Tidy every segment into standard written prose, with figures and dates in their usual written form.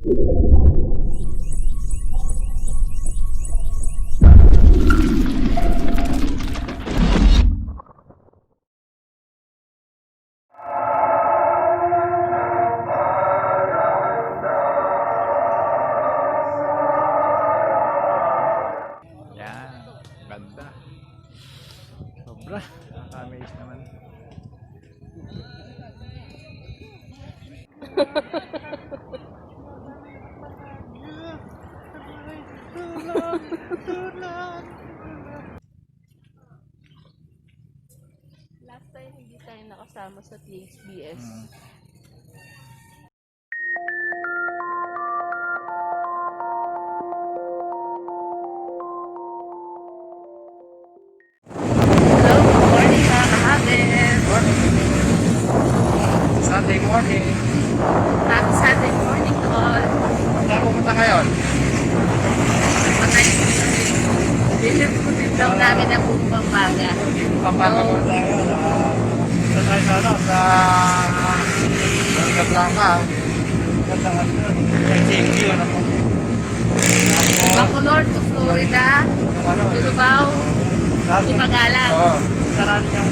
Ganda. Sobra. Nakaka-amaze naman. Last time hindi tayo nakasama sa THBS. Hello, good morning mga kahabit. Sunday morning. Happy Sunday morning all. Saan pumunta ngayon? Patay. Bilip-bilip daw namin ang buong Pampanga. Pampanga tayo. Sa tayo sa ano? Sa Blanca. Ganda nga ito. Thank you. Ano po? Bacolod to Florida. Bilbao. Ipagalan. Oo. Saraan niyang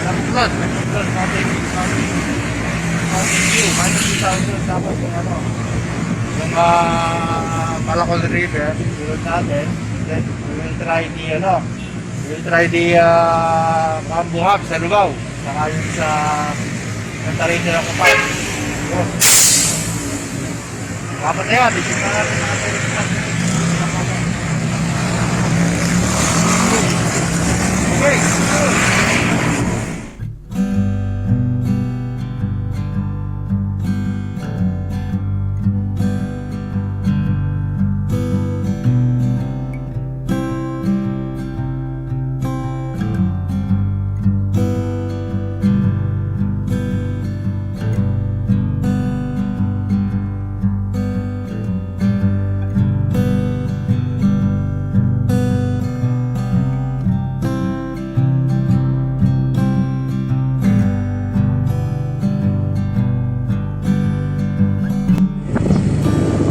nabuklod. Nabuklod. Mountain View. Minus 2,000. Tapos yung ano. Yung Malacol River. Tulad natin. Then we will try the ano. We will try the Kambuhab sa Lubao. Saka yun sa Nantarin nila Kapal. Dapat na yan. Dito na natin okay.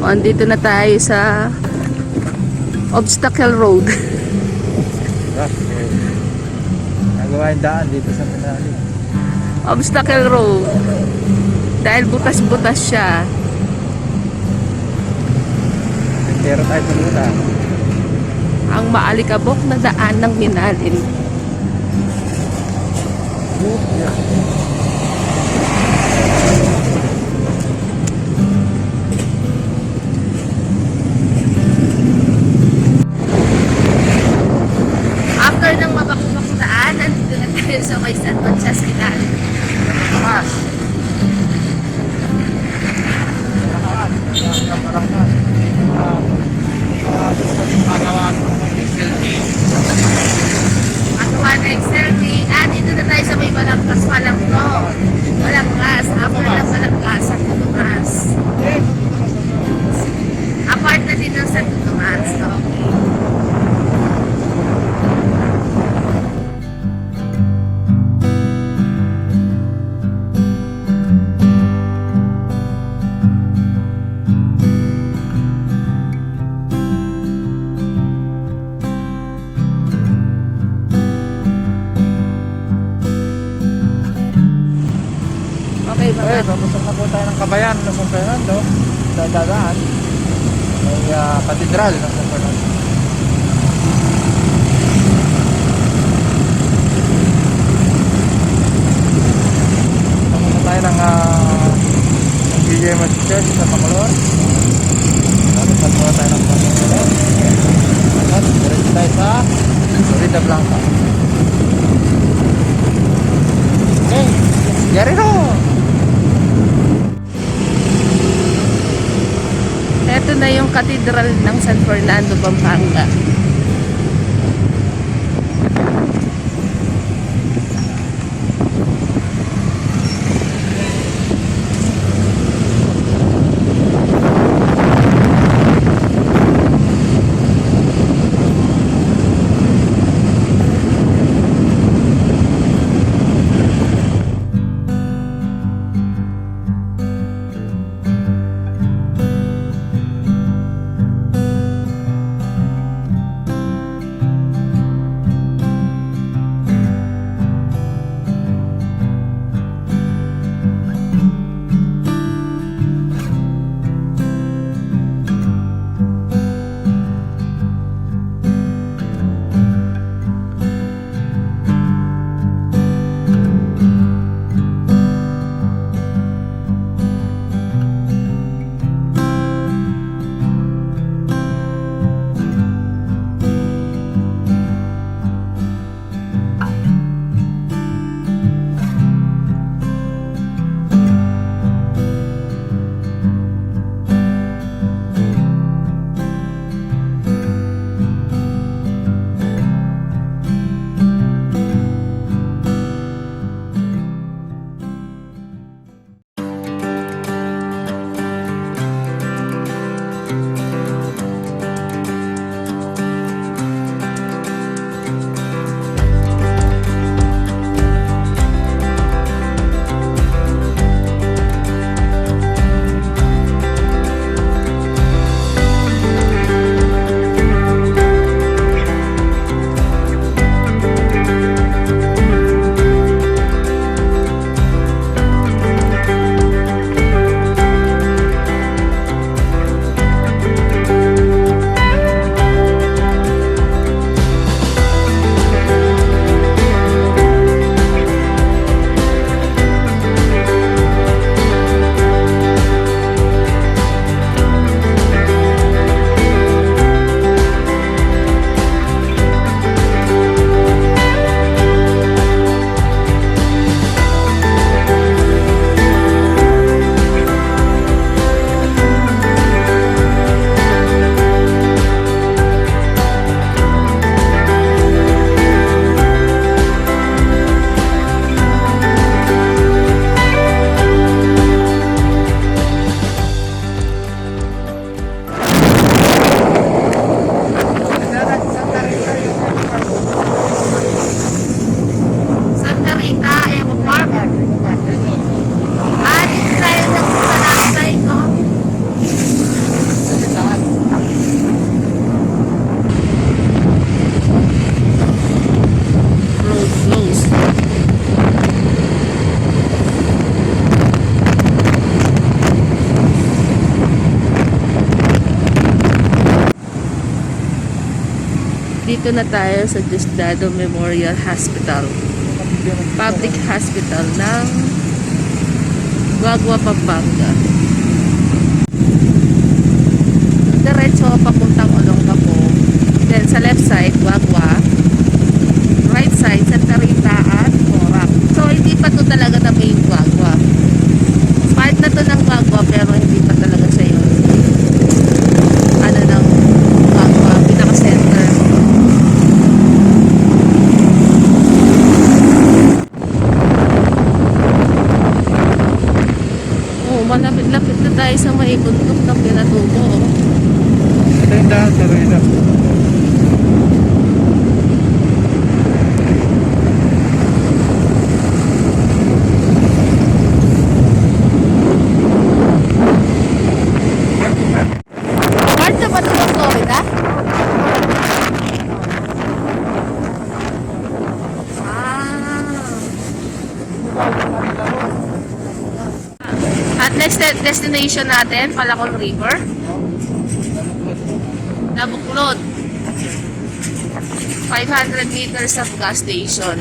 Andito na tayo sa Obstacle Road. Nagawa yung daan dito sa Manali. Obstacle Road. Dahil butas-butas siya. Pero tayo pumunta. Ang maalikabok na daan ng Minalin. After ng mabakubak na daan, nandito na tayo sa may San Conchas Minalin. Mas. Magawa na selfie. Dito na tayo sa may Balangkas Palangro. Balangkas. After ng Balangkas, San Tomas. Apart na din ng San Tomas. Okay. Okay, Okay, papunta na po tayo ng Kabayan ng San Fernando. Sa dadaan. May katedral ng San Fernando. Papunta tayo ng GJMS Church sa Bacolod. Tapos papunta tayo ng Bacolod. At diretso tayo sa Florida Blanca. Okay, yari no! Ito na yung katedral ng San Fernando, Pampanga. Nandito na tayo sa Diosdado Memorial Hospital. Public Hospital ng Guagua, Pampanga. Diretso papuntang Olongapo. Then sa left side, Guagua. Right side, Santa Rita at Corac. So hindi pa to talaga na main Guagua. Part na to ng Guagua pero hindi pa talaga siya yun. Ano ng Guagua, pinaka-center. Oh, malapit-lapit na tayo sa may bundok ng Pinatubo. Ito yung daan sa Rina. Part na ba ito ng Florida? At next destination natin, Palacon River. Nabuklod. 500 meters of gas station.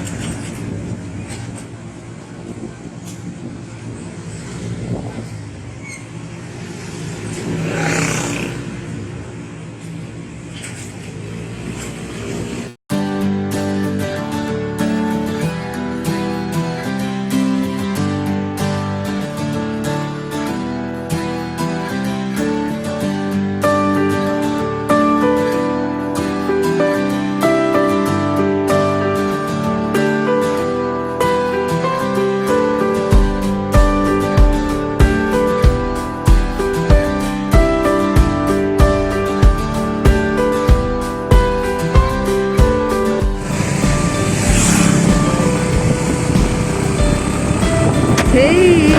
Hey!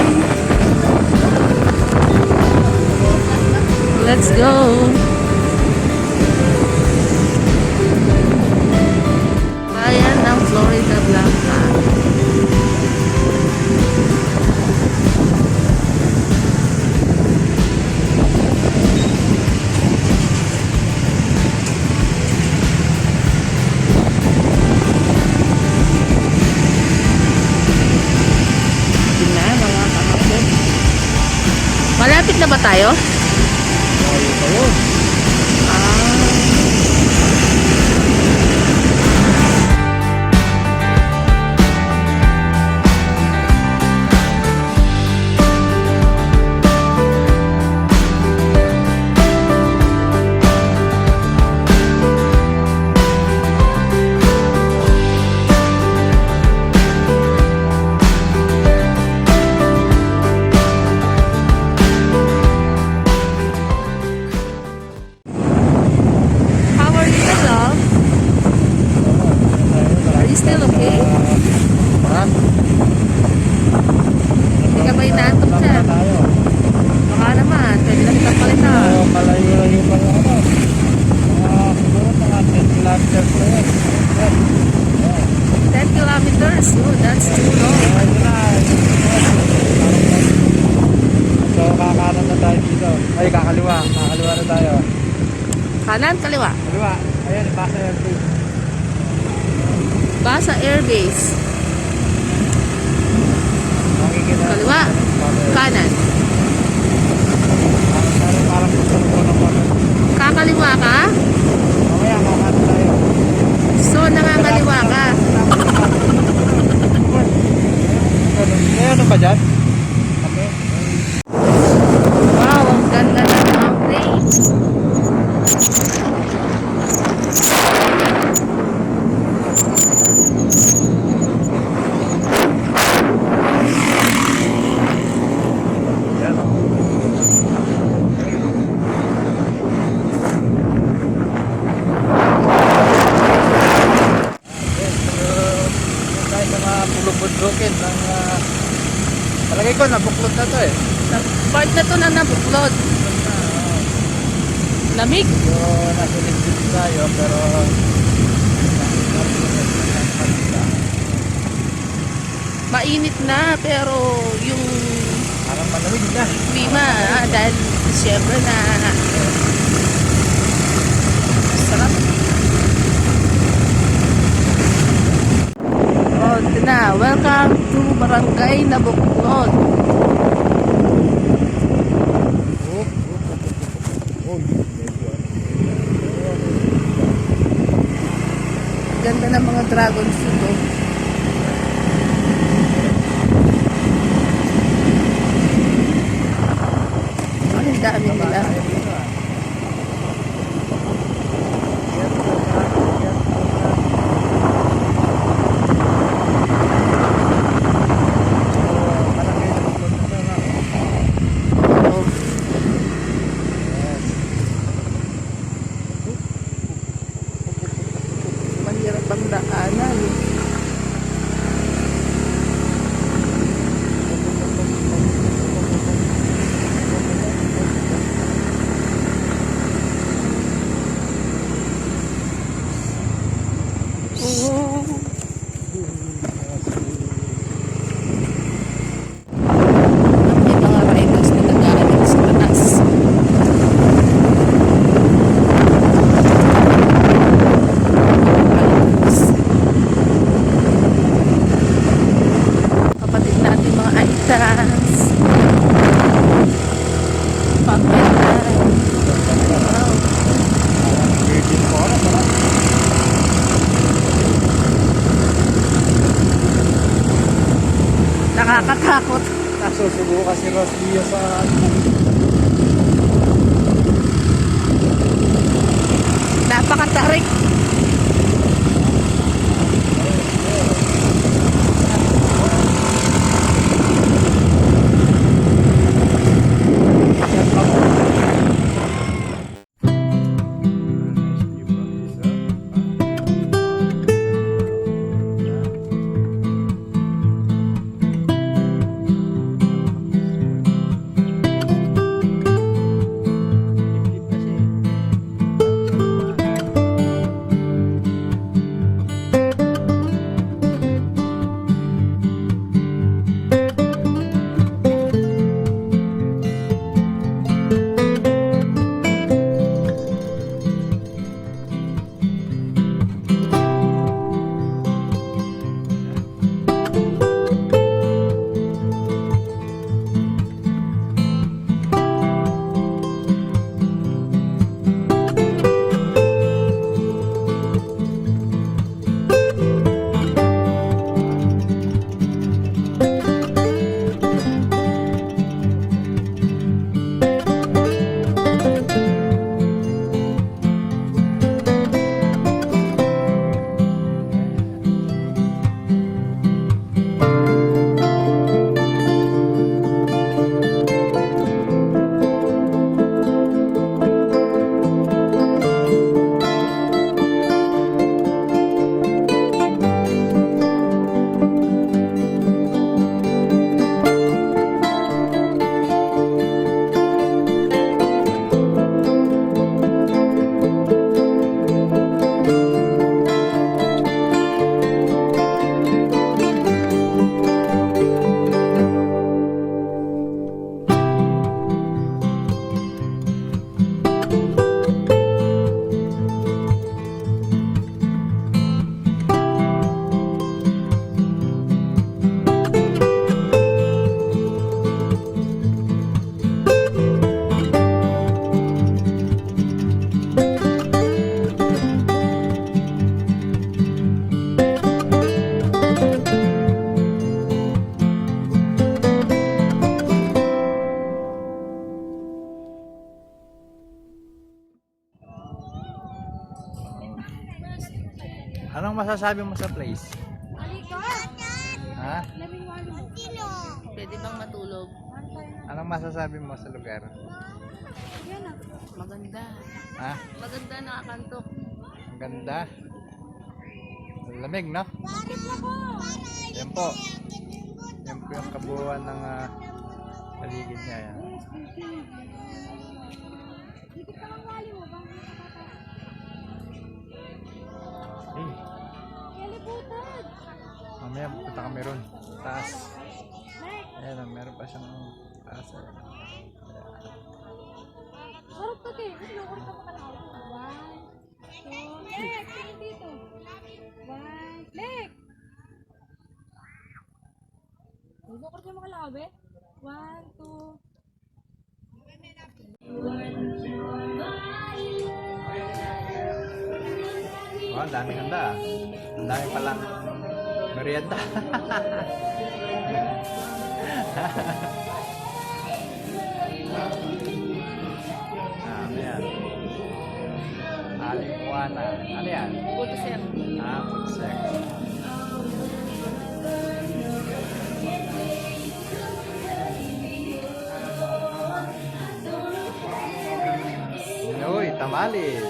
Let's go! Bayan ng Florida Blanca. Malapit na ba tayo? How are you, love? Are you still okay? Ha? Hindi ka ba inaantok dyan? Tayo. Baka naman, pwede na kitang palitan. Malayo-layo pa yung ano. Siguro mga 10 kilometers na yan. 10 kilometers? Oh, that's too long. So, kakanan na tayo dito. Ay, kakaliwa. Kakaliwa na tayo. Kanan, kaliwa. Kaliwa. Ayan, ipasa yan. Basa Air Base. Makikita. Kaliwa. Kanan. Parang gusto ko na po. Kakaliwa ka? Mamaya, kakanan tayo. So, nangangaliwa ka. May ano ba dyan? Kami? Wow, ang ganda ng mountain. Yan. Tayo sa mga bulog-budlokin ng palagay ko nabuklot na to eh. Part na to na nabuklod. Lamig. So nasa ligid tayo pero Mainit na pero yung parang malamig na. klima dahil siyempre na sarap. Welcome to Barangay Nabuklod. Ganda ng mga dragon fruit. Oh. Ang dami nila. Oo. Mahirap ang daanan. Oo. May mga riders na nag-aalit sa taas. Kapatid natin mga aitas. Pakilan. Wow. Virgin po ako pala. Nakakatakot. Nasusubukan si Ross Dio sa Napakatarik. Anong masasabi mo sa place? Ha? Pwede bang matulog? Anong masasabi mo sa lugar? Maganda. Ha? Maganda, nakakantok. Ang ganda. Lamig, no? Yan po. Yan po yung kabuuan ng paligid niya. Yan. Hey. Mamaya pupunta kami ron. Taas. Ayan, meron pa siyang taas. Harap ka din. Harap ka pa ka. One, two, leg. Tingin dito. One, leg. Sukot yung mga labi. 1, 2. Oh, ang daming handa. Ang dami palang merienda. Ano yan? Alipuana. Ano yan? Puto sir. Putsek. Uy, tamales.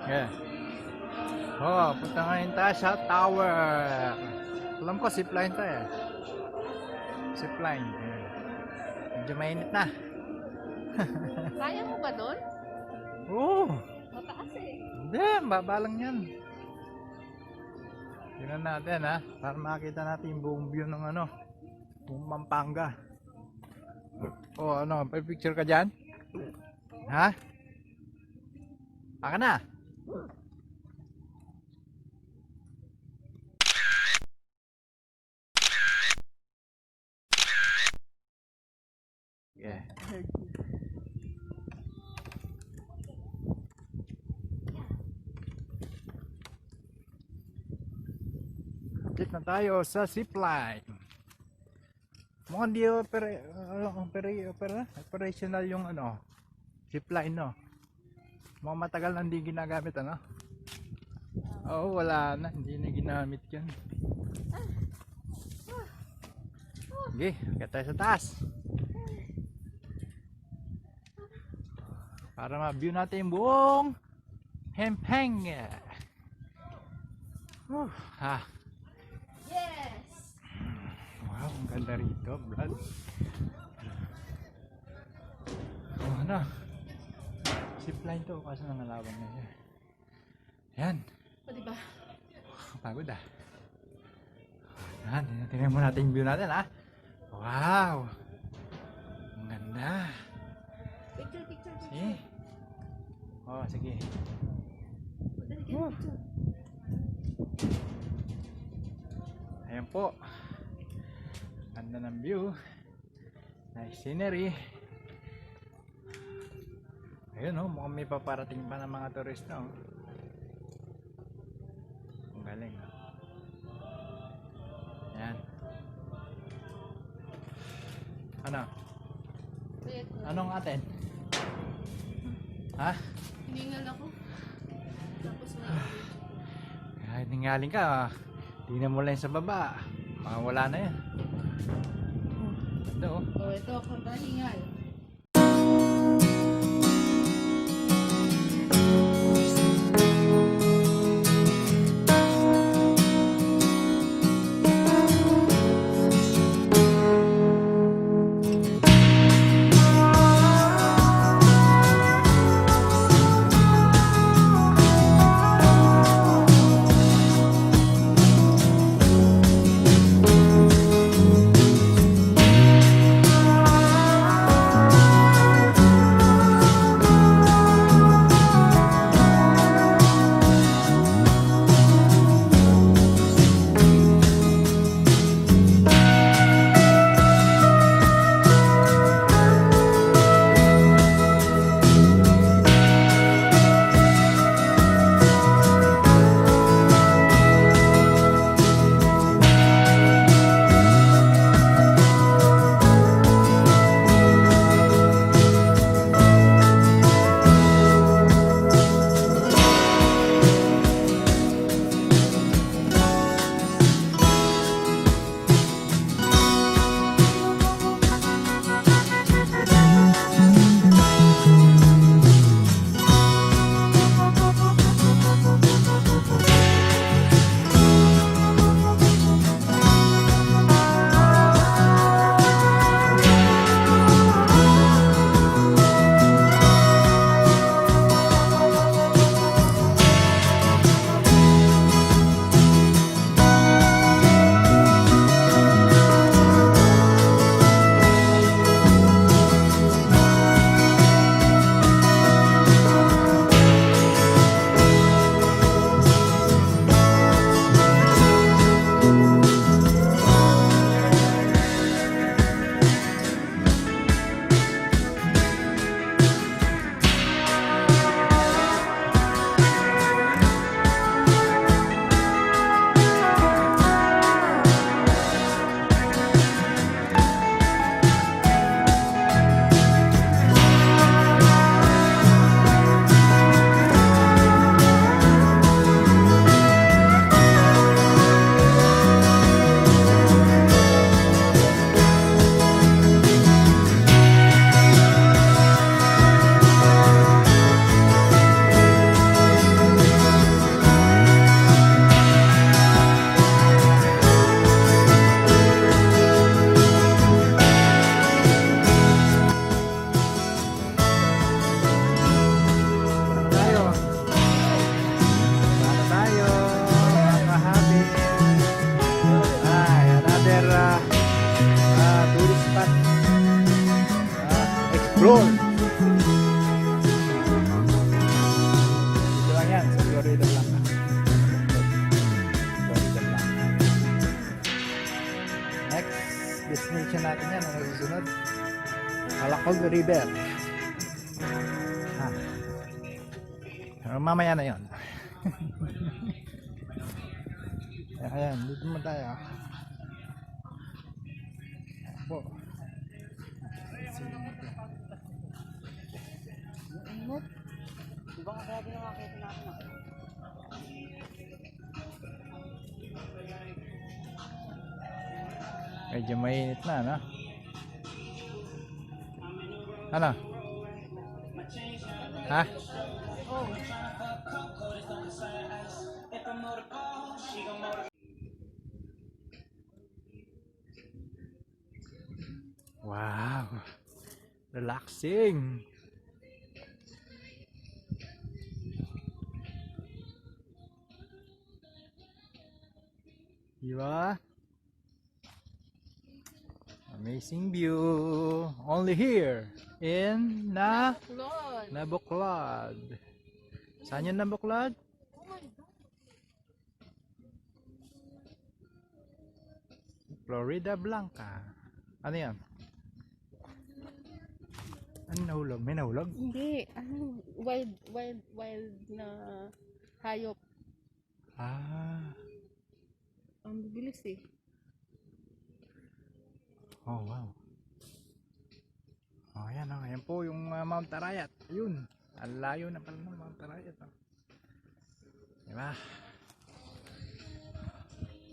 Yeah. Oh, punta ngayon tayo sa tower. Alam ko, zipline tayo eh. Zipline. Yeah. Medyo mainit na. Kaya mo ba doon? Oo. Mataas eh. Hindi, baba lang yan. Tingnan natin ha. Para makita natin yung buong view ng ano. Buong Pampanga. Oh, ano, may picture ka dyan? Ha? Baka na. Yeah. Update na tayo sa zipline. Mukhang di operational yung ano, zipline no. Mukhang matagal na hindi ginagamit ano. Oo, wala na, hindi na ginamit yan. Sige, kaya tayo sa taas. Para ma-view natin yung buong Hempeng. Ha. Yes! Wow, ang ganda rito, Brad. Oh, ano? Zipline to, kaso nangalawang na siya. Yan. O diba? Pagod ah. Yan, tingnan mo natin yung view natin ah. Wow! Ang ganda. Picture, picture, picture. Eh. Oh, sige. Dali ka, picture. Ayan po. Ganda ng view. Nice scenery. Ayun oh, mukhang may paparating pa ng mga turista oh. Ang galing oh. Ayan. Ano? Wait, Anong atin? Ha? hiningal ako. Tapos na. Kahit ningaling ka, tingnan mo lang sa baba. Baka wala na yan. Ganda oh. Oh, ito ako hingal. floor. Dito lang yan sa Florida Blanca. Florida Blanca. Next destination natin yan ang susunod. Malacog River. Mamaya na yon. Ayan, dito mo tayo. Po. Diba kaya ginawakita natin ako? Medyo mainit na, no? Ano? Ha? Oh. Wow. Relaxing. Diba? Amazing view. Only here in Lord. Nabuklod. Saan yung Nabuklod? Oh my God. Florida Blanca. Ano yan? Ano nahulog? May nahulog? Hindi. Ano? Wild na hayop. Ah. Ang bibilis eh. Oh, wow. Oh, ayan, oh. Ayan po yung Mount Arayat. Ayun. Ang layo na pala ng Mount Arayat. Oh. Diba?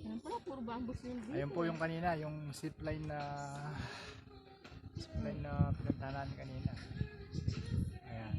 Ayan pala, puro bambus yung dito. Ayun po yung kanina, yung zipline na pinuntahan natin kanina. Ayan.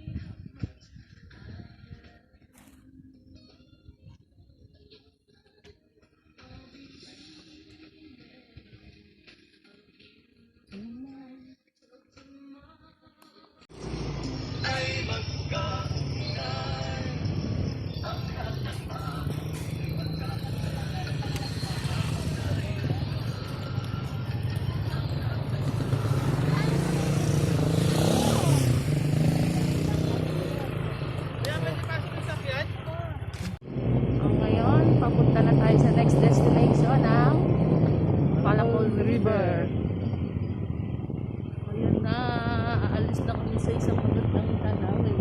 Ngayon, papunta na tayo sa next destination ng Palacol River. Ayan na, aalis na kami sa isang magandang tanawin.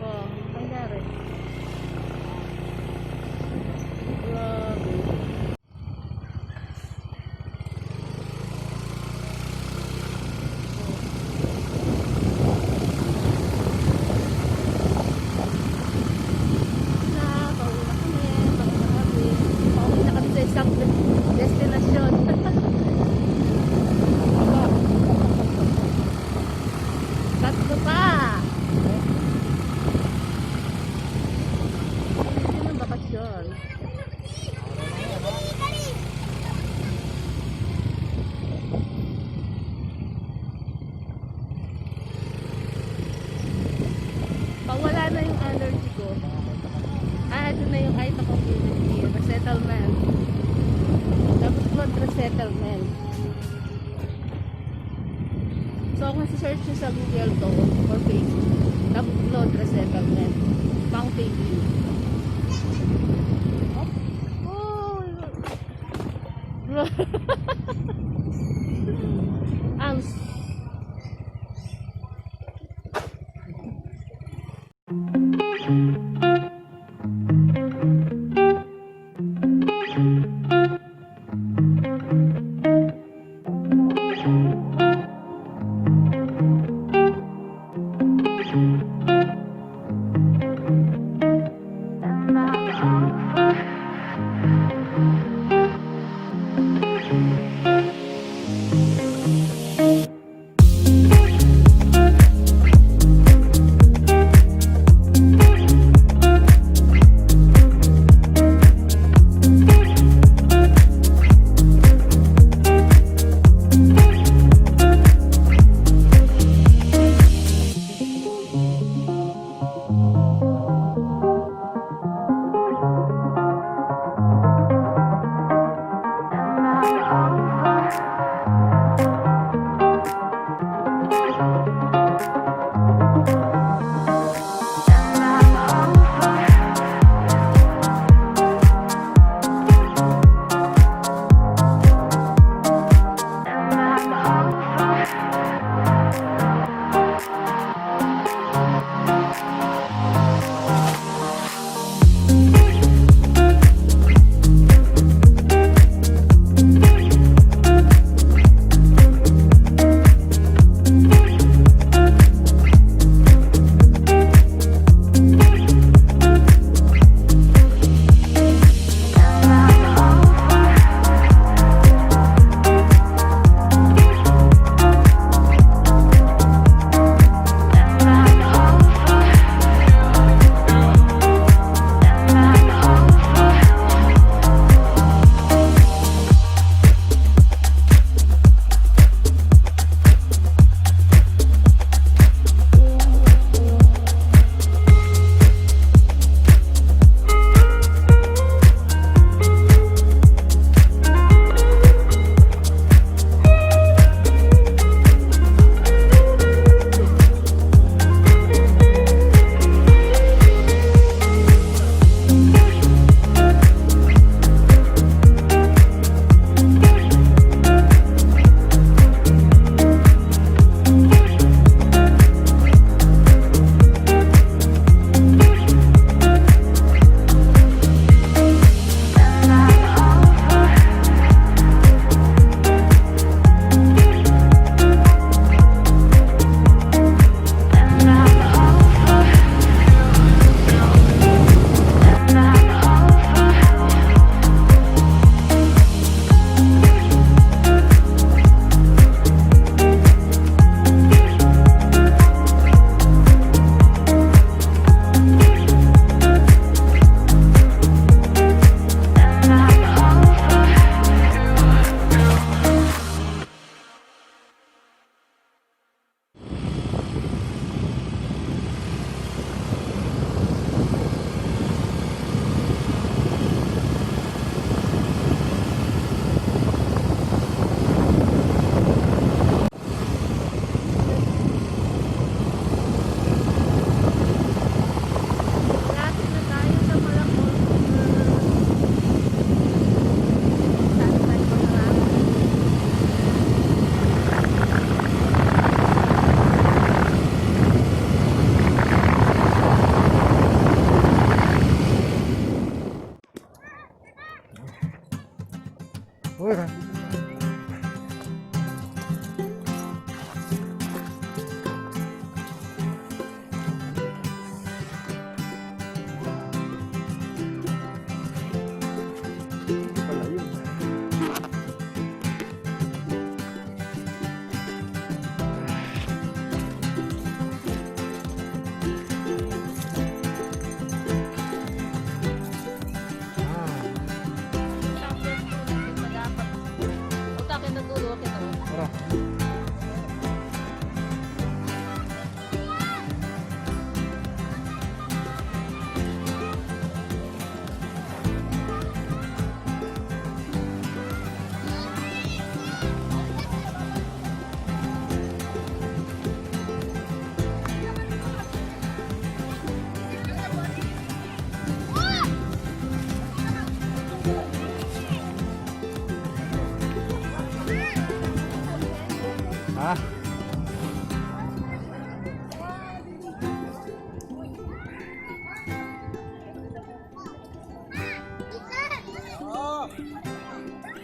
Oh, nangyari. Grabe. Pauwi na kami sa isang destinasyon. Tatlo pa! Hindi ng bakasyon. Pawala na yung allergy ko. Ito na yung Aita community, resettlement. Tapos flood resettlement. So, kung search nyo sa Google to or Facebook, tapos flood resettlement. Pang TV. Oh! Ang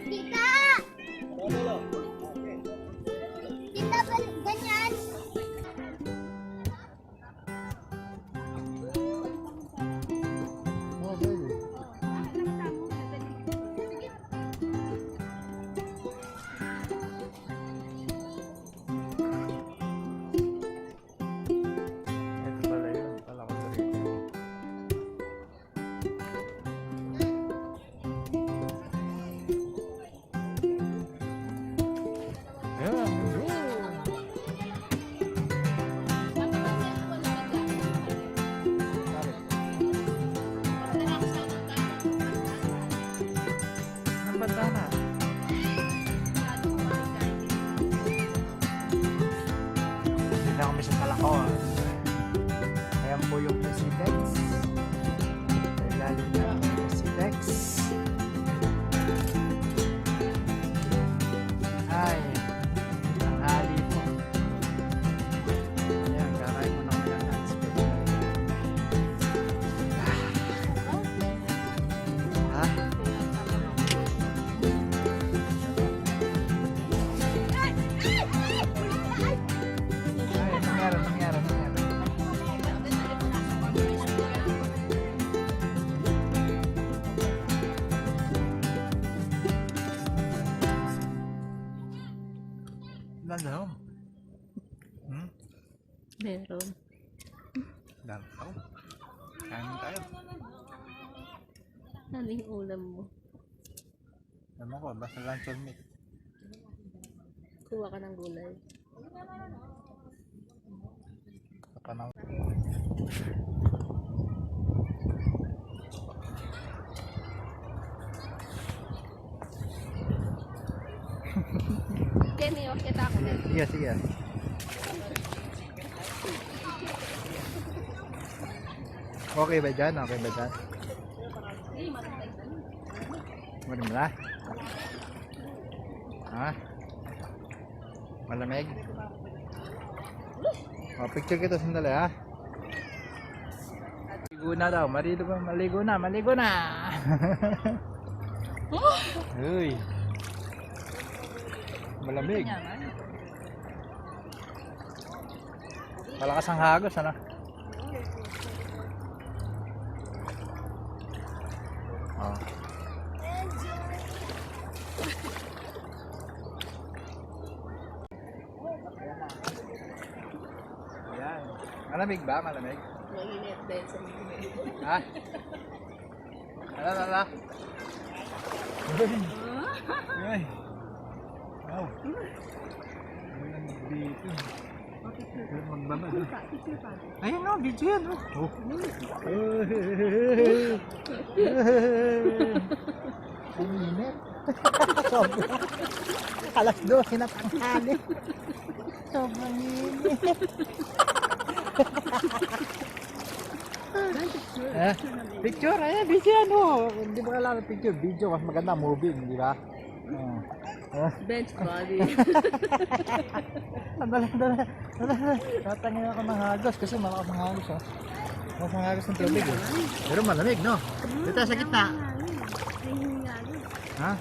Tita! Tita, ganyan. Ito pala yun, palakol river. Ang banda na. Hindi na kami sa Palakol. Ayan po yung Presidex. Ilalim na ang Presidex. Ay, ang hali po. Ayan, kakain mo na kami ng lunch. Ha? Ay, nangyari. Lalo. Meron. Lalo. Kain tayo. Ano yung ulam mo? Naman ko, basta luncheon meat. Kuha ka ng gulay. Sa panahon. Kenny, kita ako din. Sige. Okay ba dyan? Ano mo na? Ha? Malamig? O, picture kita sandali ha? Maligo na daw, maligo na! Uy! Malamig! Malakas ang hagos, ano? Oh. Ayan. Malamig ba? Malamig? Mainit dahil sa mga. Ha? Ala. Ay. Wow. Dito. Magbaba. Ayun no, video yan. Oh. Ang init. Sobrang. Alas 12 na tanghali. Sobrang init. Picture, video ano. Hindi ba kailangan picture? Video, mas maganda moving, di ba? Bench body. Dali. Tatangin ako ng hagos kasi malakas ng hagos ha. Malakas ng hagos ng tubig eh. Pero malamig no? Dito sa gitna. Ha?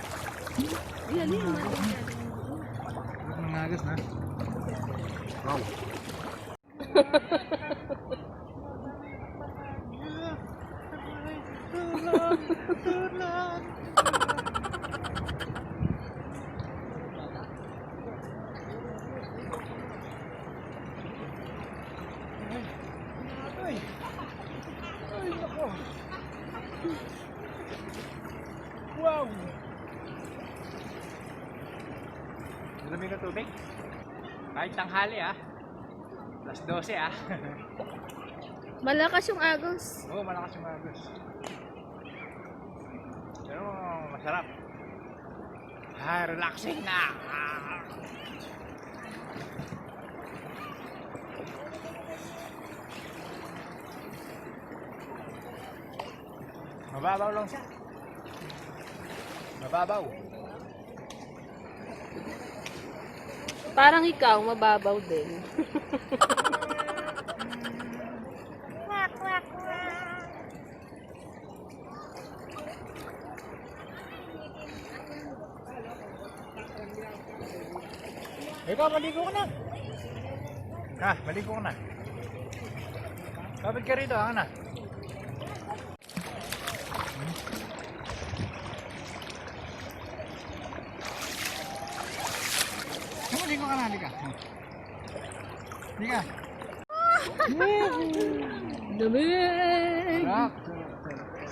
Malakas ng hagos na. Wow. Wow! Malamig na tubig. Kahit tanghali ah. Plus 12 ah. Malakas yung agos. Oo, malakas yung agos. Pero masarap. Relaxing na. Mababaw lang siya. Mababaw. Parang ikaw, mababaw din. Ikaw, maligo ka na. Ha, maligo ka na. Kapit ka rito, ha na. Maligo ka na, halika. Halika. Lamig! Sarap.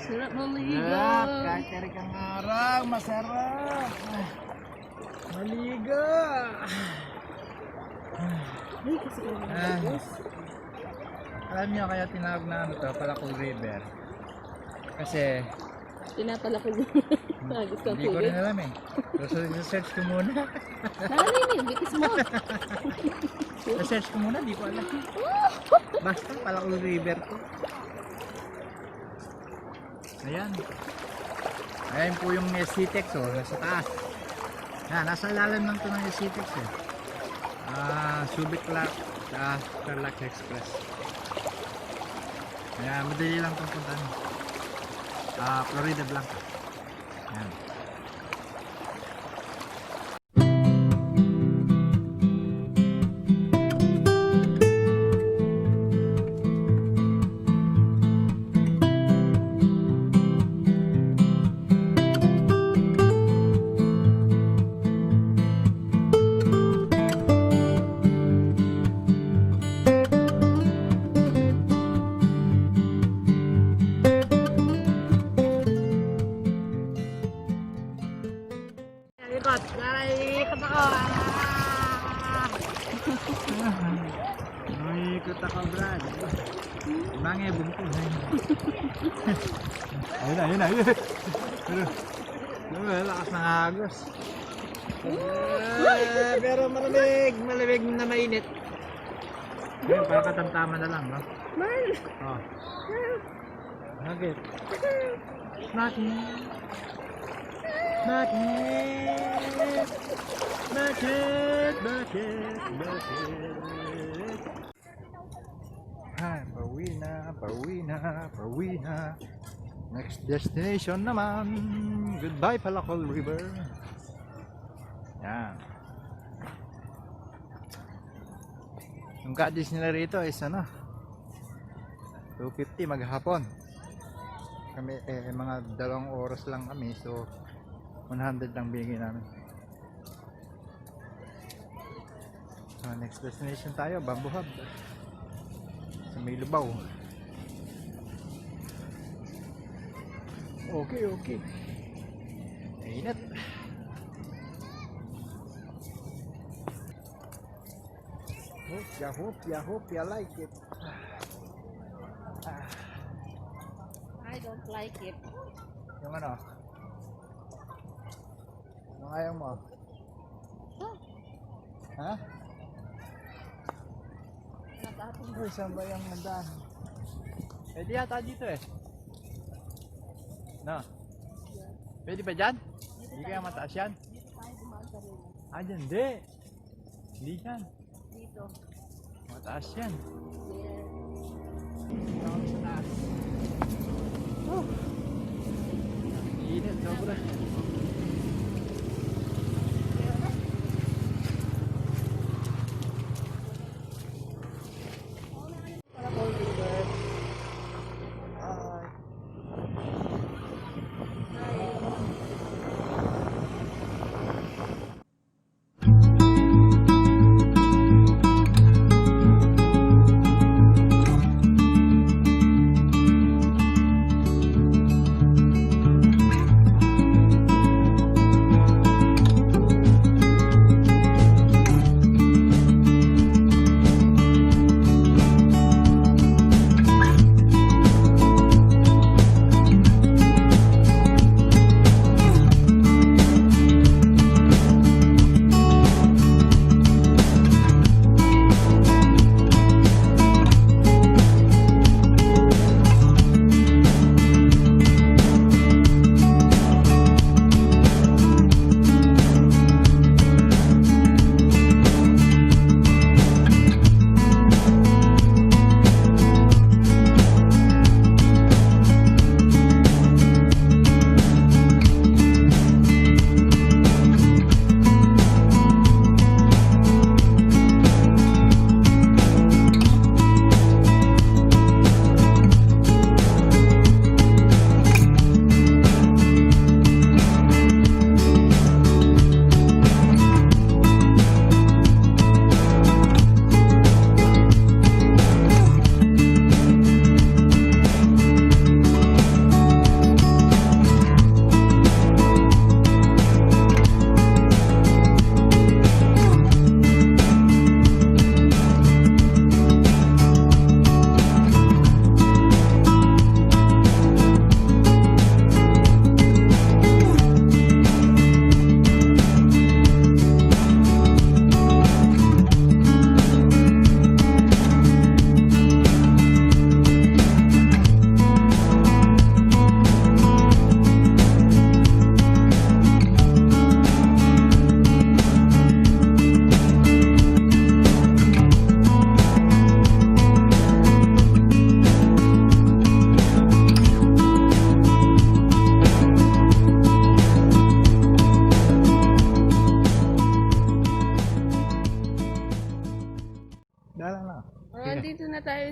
Sarap maligo. Sarap, kahit karik ang araw, masarap. Maligo. Ay, kasi Alam niyo kaya tinawag na ano to, Palakol River. Kasi pinapala ko yung agis kang hindi ko rin tubig. alam eh. So, search ko muna. Narinig, bitis mo. Search ko muna, di ko alam. Basta Palakol River to. Ayan. Ayan po yung SCTEX oh, nasa taas. Yan, nasa ilalim lang to ng SCTEX eh. Subic Clark sa Tarlac Express. Ayan, madali lang itong puntahan. Florida Blanca. Ayan. Ikot! Ikot ako! Ikot ako, Brad. Bangay, bungkol. Ayun na, ayun na, ayun. Lakas ng agos. Pero malamig, malamig na mainit. Ayun, para katamtaman na lang, no? Oh. Bakit? Bakit? Bakit? Bakit? Bakit? Bakit? Ay, pauwi na. Next destination naman. Goodbye, Palakol River. Yan. Yung kadis nila rito is ano, 2:50 maghapon. Kami mga 2 oras lang kami, so 100 lang binigay namin. So next destination tayo, Bamboo Hub sa may Lubao. Okay. Init. Hope you like it. I don't like it. Yung ano? Yung ayaw mo? Ha? Natapon. Ay, saan ba yung nandaan? Pwede yata dito eh. No? Pwede ba dyan? Hindi kaya mataas yan? Dito tayo dumaan sa rin. Dyan, hindi. Hindi yan. Dito. Mataas yan. Yes. Dito kami sa taas. Init, sobra.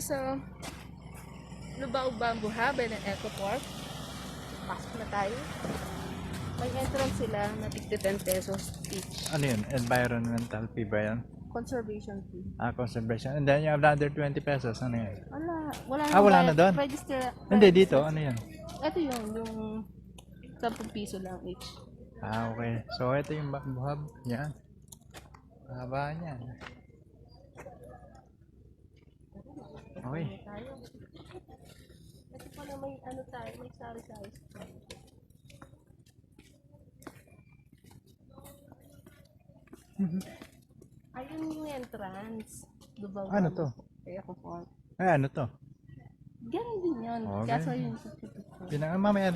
sa Lubao Bamboo Hub ng Eco Park. Pasok na tayo. May entrance sila na tigti 10 pesos each. Ano yun? Environmental fee ba yan? Conservation fee. Conservation. And then you have another 20 pesos. Ano yun? Wala Wala bayad. na doon? Register. Hindi, dito. Ano yun? Ito yung 10 piso lang each. Okay. So, ito yung Bamboo Hub. Yan. Haba niya. Okay. Tayo. Ito pala may ano tayo, may sari-sari. Ayun yung entrance. Lubao Ano Bamboo. to? Eco Park. Ay, ano to? Ganun din yun. Oh, Kaso ganun. yung certificate. Mamaya.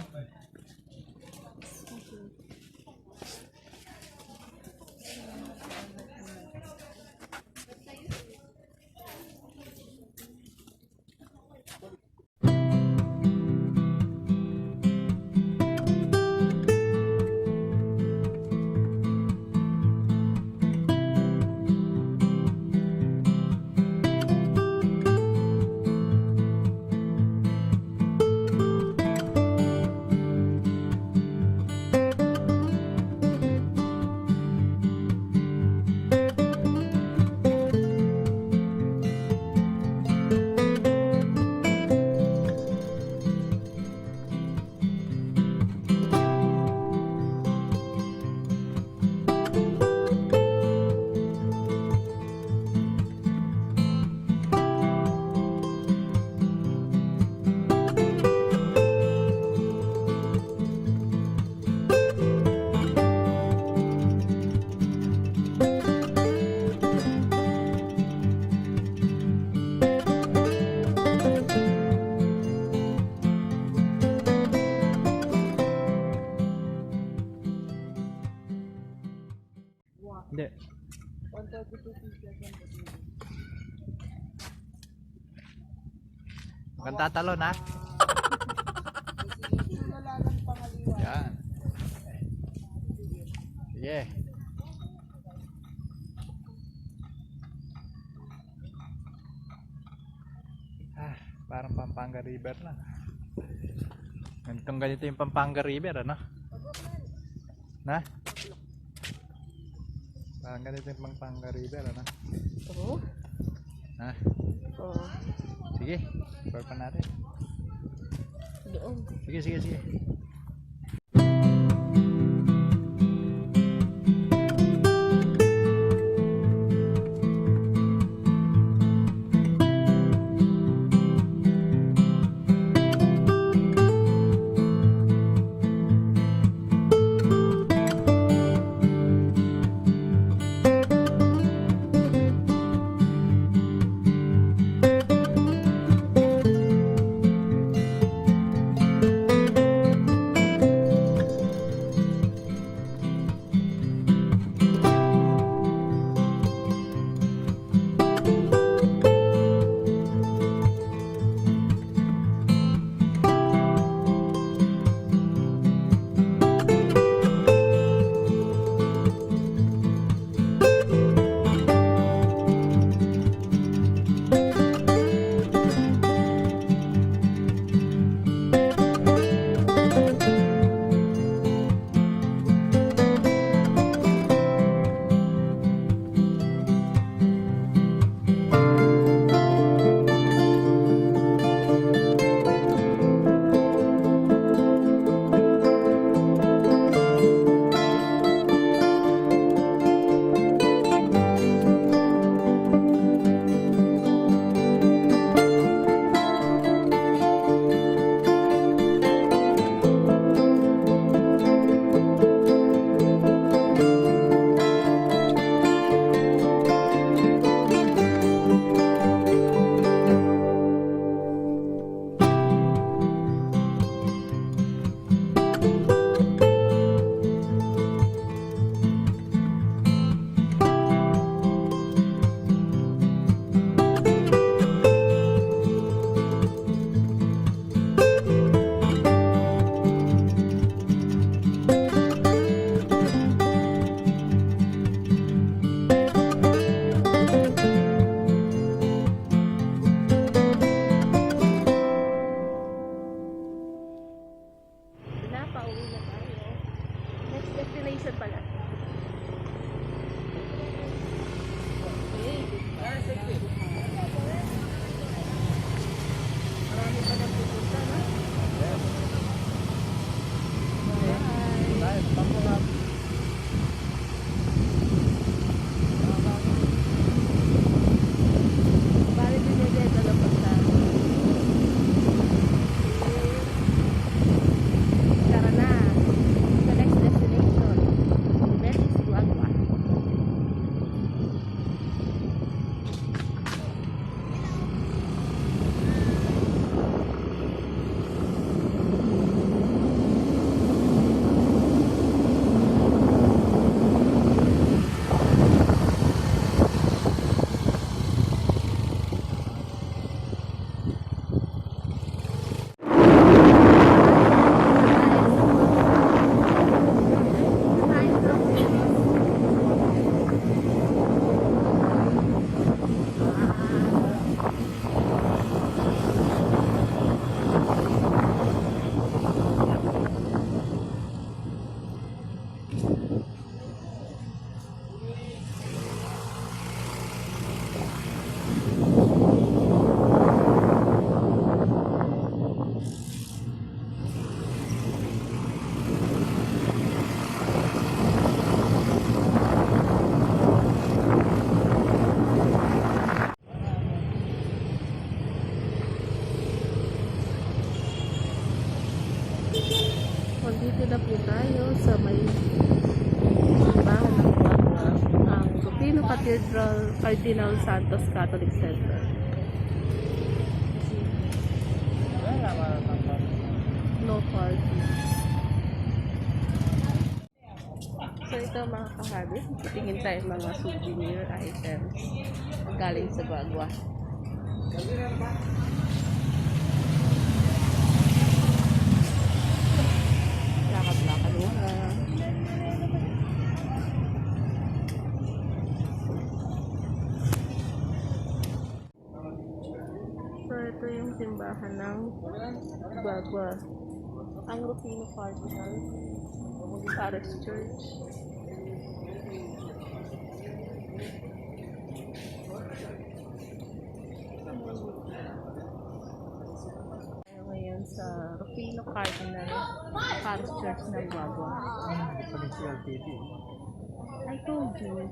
Hindi. Huwag tatalon ha. Yan. Sige. Parang Pampanga River lang. Ganito yung Pampanga River, ano? Na? Parang ganito yung Pampanga River, ano? Oo. Ha? Oo. Sige, explore pa natin. Doon. Sige. Saan pala? Okay. Marami pa na pupunta, no? Bye. Bali din yung dito na punta. Tara na. The next destination. Betis, Guagua. Dito na po tayo sa may simbahan ng Guagua, ang Rufino Cathedral Cardinal Santos Catholic Center. No parking. So ito mga kahabit, titingin tayo mga souvenir items galing sa Guagua. Lakad-lakad muna. So ito yung simbahan ng Guagua, ang Rufino Cardinal Parish Church. Ngayon sa Rufino Cardinal Parish Church ng Guagua. I told you,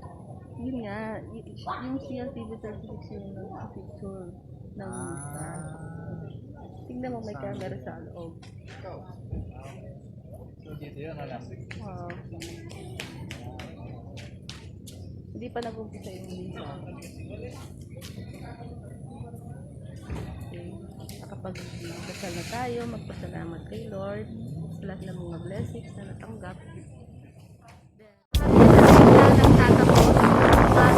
yun nga, yung CLTV 36 yung nag-picture ng misa. Tingnan mo, may camera sa loob. So dito yun, ano? Hindi pa nag-umpisa yung misa. Okay. Nakapag-dasal na tayo, magpasalamat kay Lord sa lahat ng mga blessings na natanggap. Then, nagtatapos at